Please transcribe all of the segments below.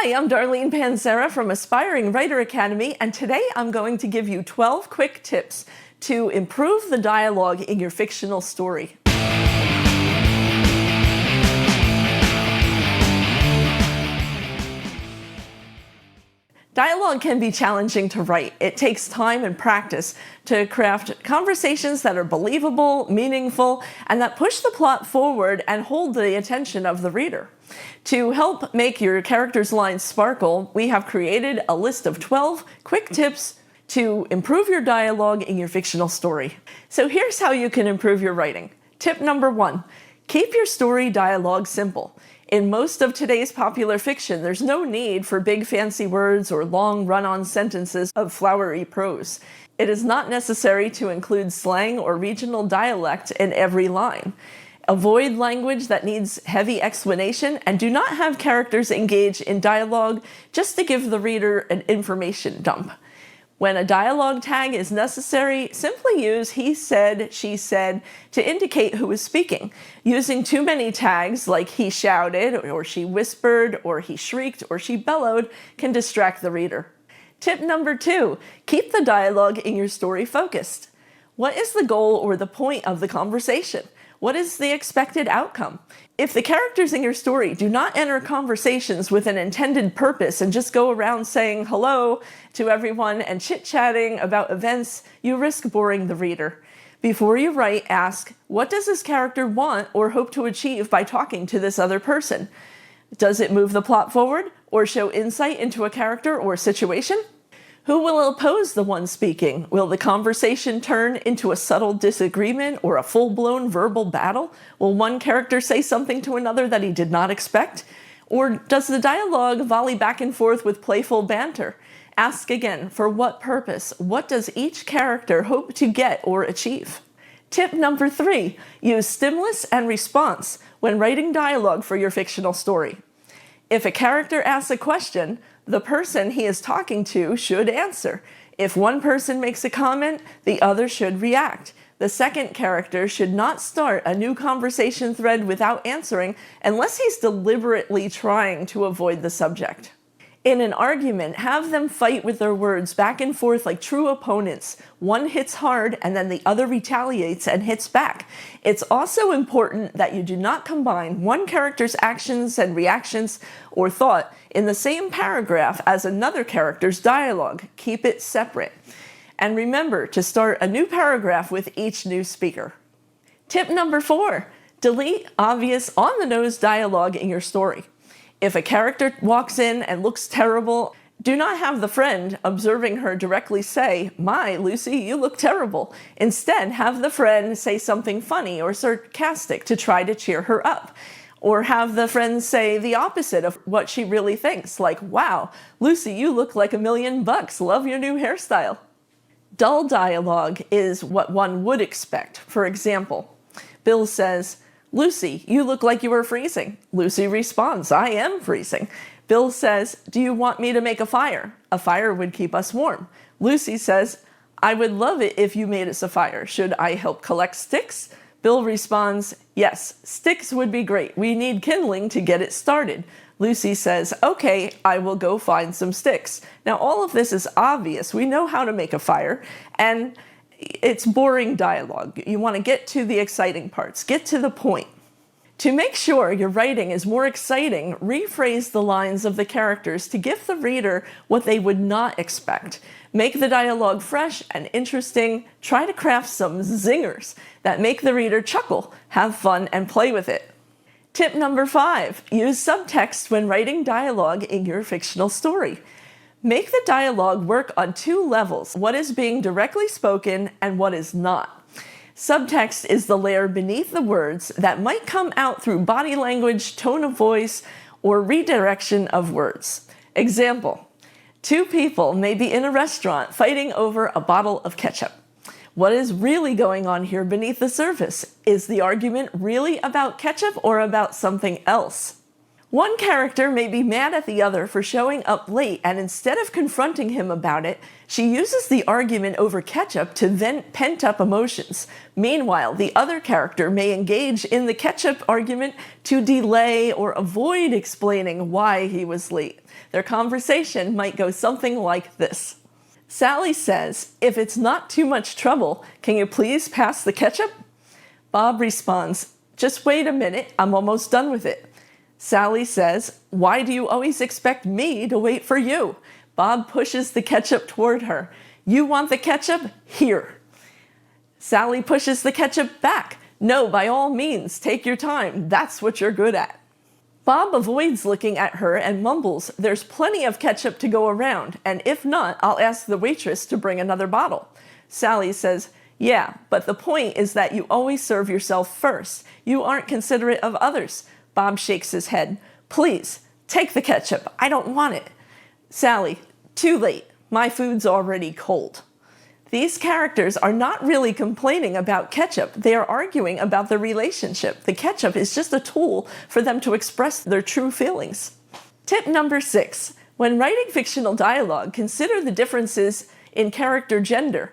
Hi, I'm Darlene Panzera from Aspiring Writer Academy, and today I'm going to give you 12 quick tips to improve the dialogue in your fictional story. Dialogue can be challenging to write. It takes time and practice to craft conversations that are believable, meaningful, and that push the plot forward and hold the attention of the reader. To help make your characters' lines sparkle, we have created a list of 12 quick tips to improve your dialogue in your fictional story. So here's how you can improve your writing. Tip number 1, keep your story dialogue simple. In most of today's popular fiction, there's no need for big fancy words or long run-on sentences of flowery prose. It is not necessary to include slang or regional dialect in every line. Avoid language that needs heavy explanation, and do not have characters engage in dialogue just to give the reader an information dump. When a dialogue tag is necessary, simply use he said, she said to indicate who is speaking. Using too many tags like he shouted, or she whispered, or he shrieked, or she bellowed can distract the reader. Tip number 2, keep the dialogue in your story focused. What is the goal or the point of the conversation? What is the expected outcome? If the characters in your story do not enter conversations with an intended purpose and just go around saying hello to everyone and chit-chatting about events, you risk boring the reader. Before you write, ask, what does this character want or hope to achieve by talking to this other person? Does it move the plot forward or show insight into a character or situation? Who will oppose the one speaking? Will the conversation turn into a subtle disagreement or a full-blown verbal battle? Will one character say something to another that he did not expect? Or does the dialogue volley back and forth with playful banter? Ask again, for what purpose? What does each character hope to get or achieve? Tip number 3, use stimulus and response when writing dialogue for your fictional story. If a character asks a question, the person he is talking to should answer. If one person makes a comment, the other should react. The second character should not start a new conversation thread without answering unless he's deliberately trying to avoid the subject. In an argument, have them fight with their words back and forth like true opponents. One hits hard and then the other retaliates and hits back. It's also important that you do not combine one character's actions and reactions or thought in the same paragraph as another character's dialogue. Keep it separate. And remember to start a new paragraph with each new speaker. Tip number 4, delete obvious on-the-nose dialogue in your story. If a character walks in and looks terrible, do not have the friend observing her directly say, "My, Lucy, you look terrible." Instead, have the friend say something funny or sarcastic to try to cheer her up. Or have the friend say the opposite of what she really thinks, like, "Wow, Lucy, you look like $1,000,000. Love your new hairstyle." Dull dialogue is what one would expect. For example, Bill says, "Lucy, you look like you are freezing." Lucy responds, "I am freezing." Bill says, "Do you want me to make a fire? A fire would keep us warm." Lucy says, "I would love it if you made us a fire. Should I help collect sticks?" Bill responds, "Yes, sticks would be great. We need kindling to get it started." Lucy says, "Okay, I will go find some sticks." Now, all of this is obvious. We know how to make a fire, and it's boring dialogue. You want to get to the exciting parts. Get to the point. To make sure your writing is more exciting, rephrase the lines of the characters to give the reader what they would not expect. Make the dialogue fresh and interesting. Try to craft some zingers that make the reader chuckle, have fun, and play with it. Tip number 5, use subtext when writing dialogue in your fictional story. Make the dialogue work on 2 levels, what is being directly spoken and what is not. Subtext is the layer beneath the words that might come out through body language, tone of voice, or redirection of words. Example, 2 people may be in a restaurant fighting over a bottle of ketchup. What is really going on here beneath the surface? Is the argument really about ketchup or about something else? One character may be mad at the other for showing up late, and instead of confronting him about it, she uses the argument over ketchup to vent pent-up emotions. Meanwhile, the other character may engage in the ketchup argument to delay or avoid explaining why he was late. Their conversation might go something like this. Sally says, "If it's not too much trouble, can you please pass the ketchup?" Bob responds, "Just wait a minute, I'm almost done with it." Sally says, "Why do you always expect me to wait for you?" Bob pushes the ketchup toward her. "You want the ketchup? Here." Sally pushes the ketchup back. "No, by all means, take your time. That's what you're good at." Bob avoids looking at her and mumbles, "There's plenty of ketchup to go around, and if not, I'll ask the waitress to bring another bottle." Sally says, "Yeah, but the point is that you always serve yourself first. You aren't considerate of others." Bob shakes his head. "Please, take the ketchup. I don't want it." Sally, "Too late. My food's already cold." These characters are not really complaining about ketchup. They are arguing about the relationship. The ketchup is just a tool for them to express their true feelings. Tip number 6. When writing fictional dialogue, consider the differences in character gender.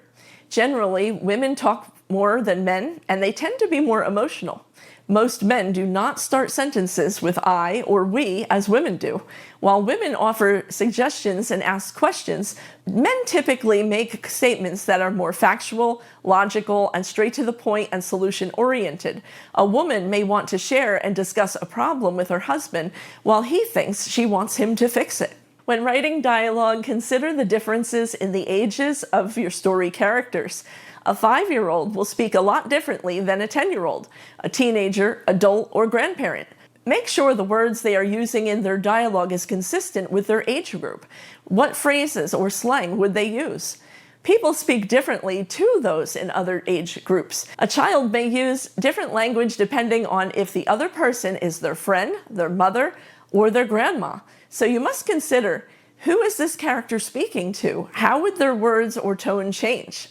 Generally, women talk more than men, and they tend to be more emotional. Most men do not start sentences with I or we as women do. While women offer suggestions and ask questions, men typically make statements that are more factual, logical, and straight to the point and solution-oriented. A woman may want to share and discuss a problem with her husband while he thinks she wants him to fix it. When writing dialogue, consider the differences in the ages of your story characters. A 5-year-old will speak a lot differently than a 10-year-old, a teenager, adult, or grandparent. Make sure the words they are using in their dialogue is consistent with their age group. What phrases or slang would they use? People speak differently to those in other age groups. A child may use different language depending on if the other person is their friend, their mother, or their grandma. So you must consider, who is this character speaking to? How would their words or tone change?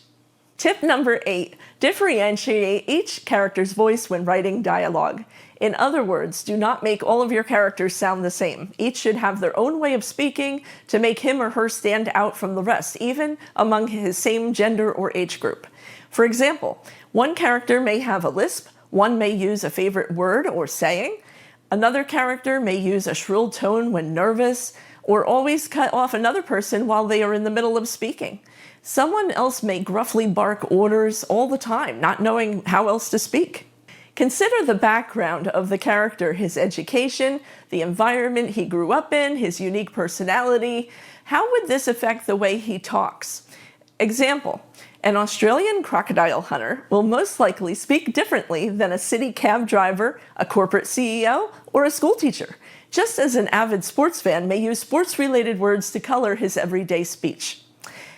Tip number 8, differentiate each character's voice when writing dialogue. In other words, do not make all of your characters sound the same. Each should have their own way of speaking to make him or her stand out from the rest, even among his same gender or age group. For example, one character may have a lisp, one may use a favorite word or saying, another character may use a shrill tone when nervous, or always cut off another person while they are in the middle of speaking. Someone else may gruffly bark orders all the time, not knowing how else to speak. Consider the background of the character, his education, the environment he grew up in, his unique personality. How would this affect the way he talks? Example, an Australian crocodile hunter will most likely speak differently than a city cab driver, a corporate CEO, or a school teacher, just as an avid sports fan may use sports-related words to color his everyday speech.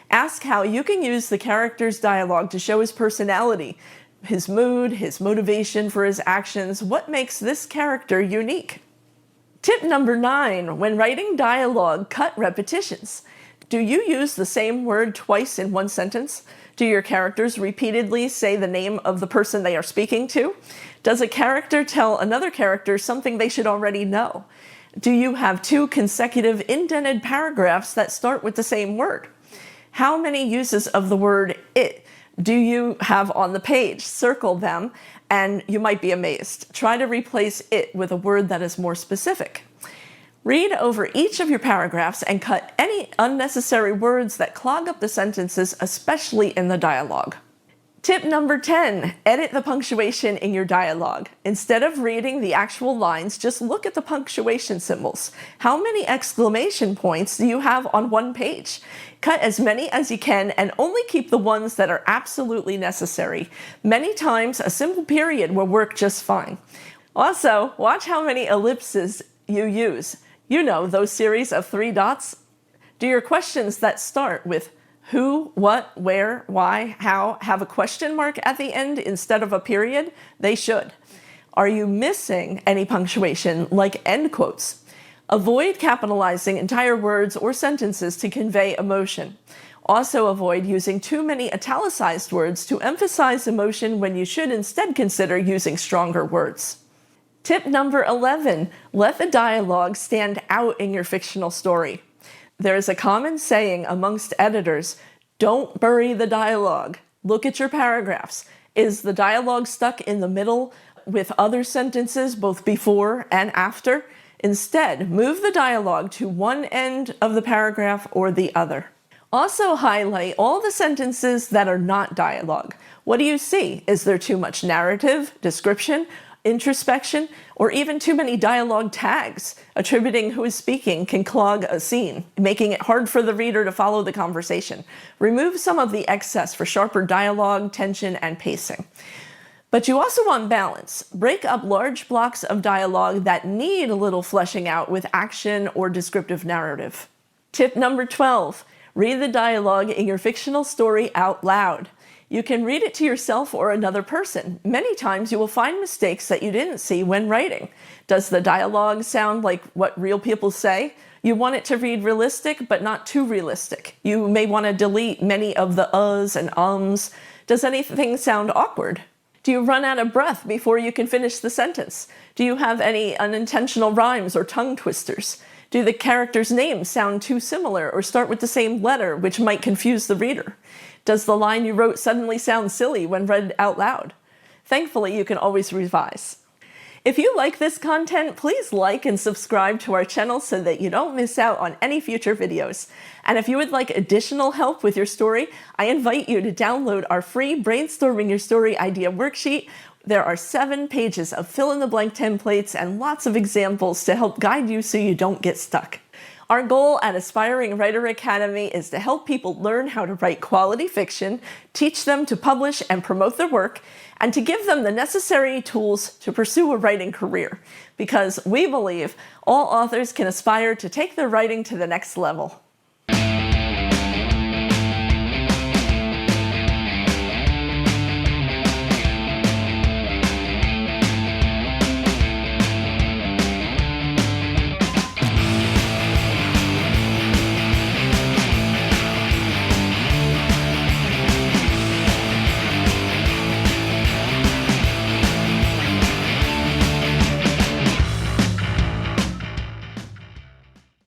Ask how you can use the character's dialogue to show his personality, his mood, his motivation for his actions. What makes this character unique? Tip number 9, when writing dialogue, cut repetitions. Do you use the same word twice in one sentence? Do your characters repeatedly say the name of the person they are speaking to? Does a character tell another character something they should already know? Do you have 2 consecutive indented paragraphs that start with the same word? How many uses of the word it do you have on the page? Circle them, and you might be amazed. Try to replace it with a word that is more specific. Read over each of your paragraphs and cut any unnecessary words that clog up the sentences, especially in the dialogue. Tip number 10, edit the punctuation in your dialogue. Instead of reading the actual lines, just look at the punctuation symbols. How many exclamation points do you have on one page? Cut as many as you can and only keep the ones that are absolutely necessary. Many times, a simple period will work just fine. Also, watch how many ellipses you use. You know, those series of 3 dots. Do your questions that start with who, what, where, why, how have a question mark at the end instead of a period? They should. Are you missing any punctuation, like end quotes? Avoid capitalizing entire words or sentences to convey emotion. Also avoid using too many italicized words to emphasize emotion when you should instead consider using stronger words. Tip number 11, let the dialogue stand out in your fictional story. There is a common saying amongst editors, don't bury the dialogue. Look at your paragraphs. Is the dialogue stuck in the middle with other sentences both before and after? Instead, move the dialogue to one end of the paragraph or the other. Also highlight all the sentences that are not dialogue. What do you see? Is there too much narrative, description, introspection, or even too many dialogue tags? Attributing who is speaking can clog a scene, making it hard for the reader to follow the conversation. Remove some of the excess for sharper dialogue, tension, and pacing. But you also want balance. Break up large blocks of dialogue that need a little fleshing out with action or descriptive narrative. Tip number 12, read the dialogue in your fictional story out loud. You can read it to yourself or another person. Many times you will find mistakes that you didn't see when writing. Does the dialogue sound like what real people say? You want it to read realistic, but not too realistic. You may want to delete many of the uhs and ums. Does anything sound awkward? Do you run out of breath before you can finish the sentence? Do you have any unintentional rhymes or tongue twisters? Do the characters' names sound too similar or start with the same letter, which might confuse the reader? Does the line you wrote suddenly sound silly when read out loud? Thankfully, you can always revise. If you like this content, please like and subscribe to our channel so that you don't miss out on any future videos. And if you would like additional help with your story, I invite you to download our free Brainstorming Your Story Idea worksheet. There are 7 pages of fill-in-the-blank templates and lots of examples to help guide you so you don't get stuck. Our goal at Aspiring Writer Academy is to help people learn how to write quality fiction, teach them to publish and promote their work, and to give them the necessary tools to pursue a writing career. Because we believe all authors can aspire to take their writing to the next level.